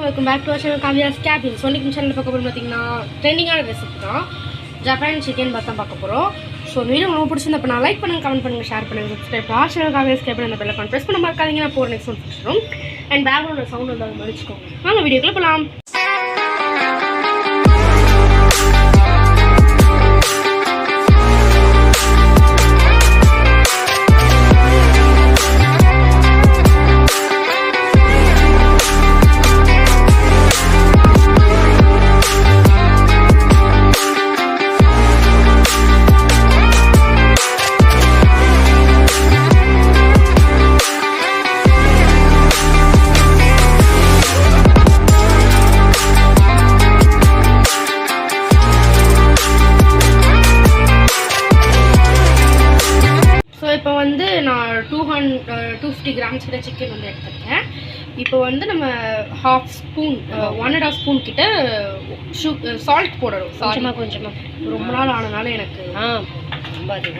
Welcome back to our channel kavyascabin. So இன்றைக்கி சேனலில் பார்க்க போகிறோம் பார்த்தீங்கன்னா ட்ரெண்டிங்கான ரெசிபி தான், ஜப்பான் சிக்கன் பார்த்து தான் பார்க்க போகிறோம். ஸோ இந்த வீடியோ ரொம்ப பிடிச்சிருந்தா அப்போ நான் லைக் பண்ணுங்கள், கமெண்ட் பண்ணுங்கள், ஷேர் பண்ணுங்கள், சப்ஸ்கிரைப் ஆர் சேனல் kavyascabin அந்த பெல்லை ப்ரெஸ் பண்ண மறக்காதீங்க. நான் போகிற நெக்ஸ்ட் ஒன் பிடிச்சிடும் அண்ட் பேக்ரவுண்டில் சவுண்ட் வந்து அதை மதிச்சுக்கோங்க. வாங்க வீடியோக்குள்ளே போகலாம். இப்போ வந்து நான் 250 கிராம்ஸ் கிட்ட சிக்கன் வந்து எடுத்துருக்கேன். இப்போ வந்து நம்ம ஹாஃப் ஸ்பூன் 1.5 ஸ்பூன் கிட்ட சால்ட் போடணும். கொஞ்சமாக ரொம்ப நாள் ஆனதுனால எனக்கு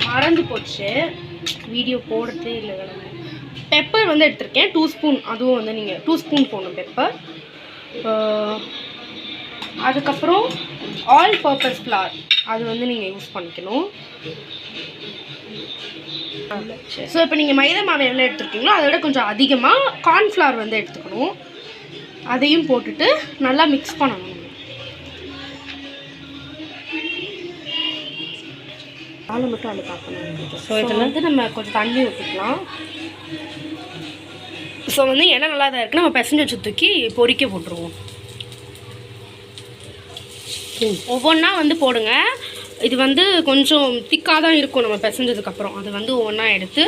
மறந்து போச்சு, வீடியோ போடுறதே இல்லை. பெப்பர் வந்து எடுத்திருக்கேன் 2 ஸ்பூன், அதுவும் வந்து நீங்கள் 2 ஸ்பூன் போடணும் பெப்பர். அதுக்கப்புறம் ஆல் பர்பஸ் ஃப்ளார் அது வந்து நீங்கள் யூஸ் பண்ணிக்கணும். ஸோ இப்போ நீங்கள் மைதா மாவு எவ்வளோ எடுத்துருக்கீங்களோ அதை விட கொஞ்சம் அதிகமாக கார்ன்ஃப்ளவர் வந்து எடுத்துக்கணும். அதையும் போட்டுட்டு நல்லா மிக்ஸ் பண்ணணும். பால் மட்டும் அது பார்க்கணும். ஸோ இதில் வந்து நம்ம கொஞ்சம் தண்ணி ஊற்றிக்கலாம். ஸோ வந்து எண்ணெய் நல்லா தான் இருக்குது, நம்ம பிசைஞ்சு வச்சு தூக்கி பொரிக்க போட்டுருவோம். ஒவ்வொன்றா வந்து போடுங்க. இது வந்து கொஞ்சம் திக்காக தான் இருக்கும் நம்ம பிசைஞ்சதுக்கப்புறம். அது வந்து ஒவ்வொன்றா எடுத்து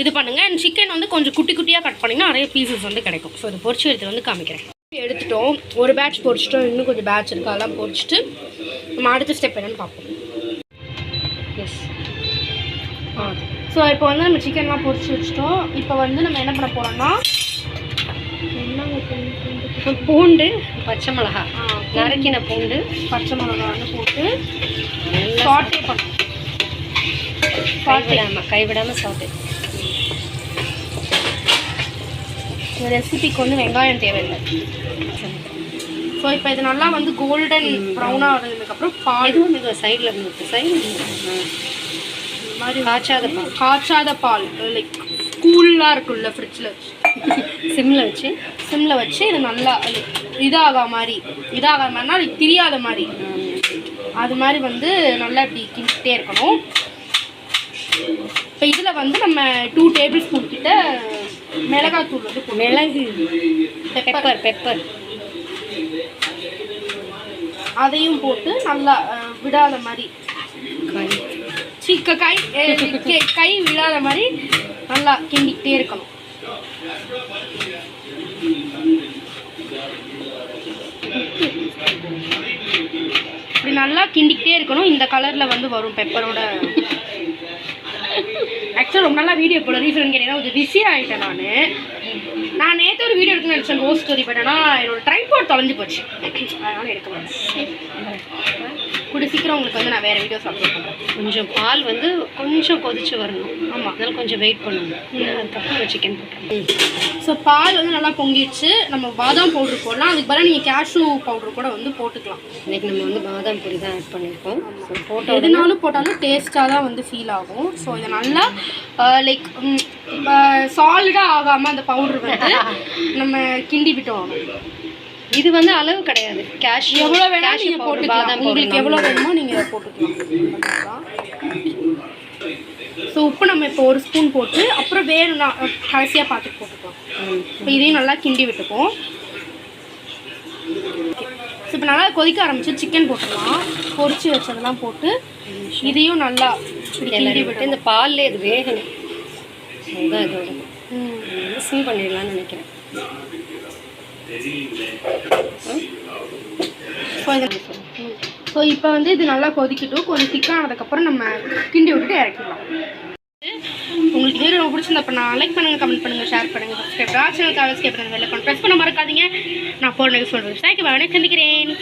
இது பண்ணுங்கள். அண்ட் சிக்கன் வந்து கொஞ்சம் குட்டி குட்டியாக கட் பண்ணிங்கன்னா நிறைய பீசஸ் வந்து கிடைக்கும். ஸோ இது பொரிச்சு எடுத்து வந்து காமிக்கிறேன். எடுத்துட்டோம், ஒரு பேட்ச் பொரிச்சிட்டோம், இன்னும் கொஞ்சம் பேட்ச் இருக்குது, அதெல்லாம் பொரிச்சிட்டு நம்ம அடுத்த ஸ்டெப் என்னென்னு பார்ப்போம். எஸ் ஸோ இப்போ வந்து நம்ம சிக்கன்லாம் பொரிச்சு வச்சிட்டோம். இப்போ வந்து நம்ம என்ன பண்ண போகிறோம்னா பூண்டு, பச்சை மிளகா, நறுக்கின பூண்டு, பச்சை மிளகா வந்து போட்டு சாட்டே பண்ணணும். கைவிடாமல் சாட்டே. இந்த ரெசிபிக்கு வந்து வெங்காயம் தேவையில்லை. ஸோ இப்போ இது நல்லா வந்து கோல்டன் ப்ரௌனாக வந்ததுக்கப்புறம் பால் வந்து சைடில் மாதிரி காய்ச்சாத பால் லைக் கூலாக இருக்குல்ல ஃப்ரிட்ஜில் சிம்மில் வச்சு இது நல்லா இதாக மாதிரினா அது தெரியாத மாதிரி அது மாதிரி வந்து நல்லா இப்படி கிண்டிகிட்டே இருக்கணும். இப்போ இதில் வந்து நம்ம 2 டேபிள் ஸ்பூன் கிட்ட மிளகாத்தூள் வந்து பெப்பர் அதையும் போட்டு நல்லா விடாத மாதிரி கை விடாத மாதிரி நல்லா கிண்டிக்கிட்டே இருக்கணும். இப்படி நல்லா கிண்டிக்கிட்டே இருக்கணும். இந்த கலரில் வந்து வரும் பெப்பரோட. ஆக்சுவலாக ரொம்ப நல்லா வீடியோ போட ரீசன் கேட்டீங்கன்னா கொஞ்சம் பிஸியாக ஆகிட்டேன். நான் நேற்று ஒரு வீடியோ எடுக்கணும்னு நினச்சேன், ரோஸ் ஸ்டோரி, பட் ஆனால் என்னோடய ட்ரைபாட் தொலைஞ்சு போச்சு, அதனால் எடுக்க மாட்டேன். கூட சீக்கிரம் உங்களுக்கு வந்து நான் வேறு வீடியோஸ் அப்லோட் பண்ணுறேன். கொஞ்சம் பால் வந்து கொஞ்சம் கொதிச்சு வரணும். ஆமாம், அதனால் கொஞ்சம் வெயிட் பண்ணணும். அதுக்கப்புறம் சிக்கன் போட்டுருவோம். ஸோ பால் வந்து நல்லா பொங்கிடுச்சு. நம்ம பாதாம் பவுட்ரு போடலாம். அதுக்கு பதிலாக நீங்கள் கேஷ்யூ பவுட்ரு கூட வந்து போட்டுக்கலாம். இன்றைக்கி நம்ம வந்து பாதாம் பொரி தான் ஆட் பண்ணியிருக்கோம். ஸோ போட்டு எதுனாலும் போட்டாலும் டேஸ்ட்டாக தான் வந்து ஃபீல் ஆகும். ஸோ இதை நல்லா லைக் சாலிடாக ஆகாமல் அந்த பவுட்ரு வந்து நம்ம கிண்டி விட்டோம். இது வந்து அளவு கிடையாது, கேஷ்யூ எவ்வளோ வேணாலும் நீங்கள் போட்டுக்கலாம். உங்களுக்கு எவ்வளோ வேணுமோ நீங்கள் போட்டுக்கலாம். ஸோ உப்பு நம்ம இப்போ 1 ஸ்பூன் போட்டு அப்புறம் வேணும்னா கடைசியாக பார்த்துட்டு போட்டுக்கலாம். இப்போ இதையும் நல்லா கிண்டி விட்டுப்போம். ஸோ இப்போ நல்லா கொதிக்க ஆரம்பிச்சு சிக்கன் போட்டுக்கலாம். பொரிச்சு வச்சதெல்லாம் போட்டு இதையும் நல்லா கிண்டி விட்டு இந்த பால்லே இது வேகணும். அதுதான் இதோட சிம் பண்ணிடலான்னு நினைக்கிறேன். ஸோ இப்போ வந்து இது நல்லா கொதிக்கட்டும். கொஞ்சம் திக்கானதுக்கப்புறம் நம்ம கிண்டி விட்டுட்டு இறக்கிடலாம். உங்களுக்கு வீடியோ ரொம்ப பிடிச்சிருந்தா அப்போ நான் லைக் பண்ணுங்கள், கமெண்ட் பண்ணுங்கள், ஷேர் பண்ணுங்கள், சப்ஸ்கிரைப் ஆர் சேனல் kavyascabin அந்த வெளில ப்ரெஸ் பண்ண மறக்காதீங்க. நான் போகிற நெக்ஸ்ட் சொல்கிறேன். தேங்க்யூ, சந்திக்கிறேன்.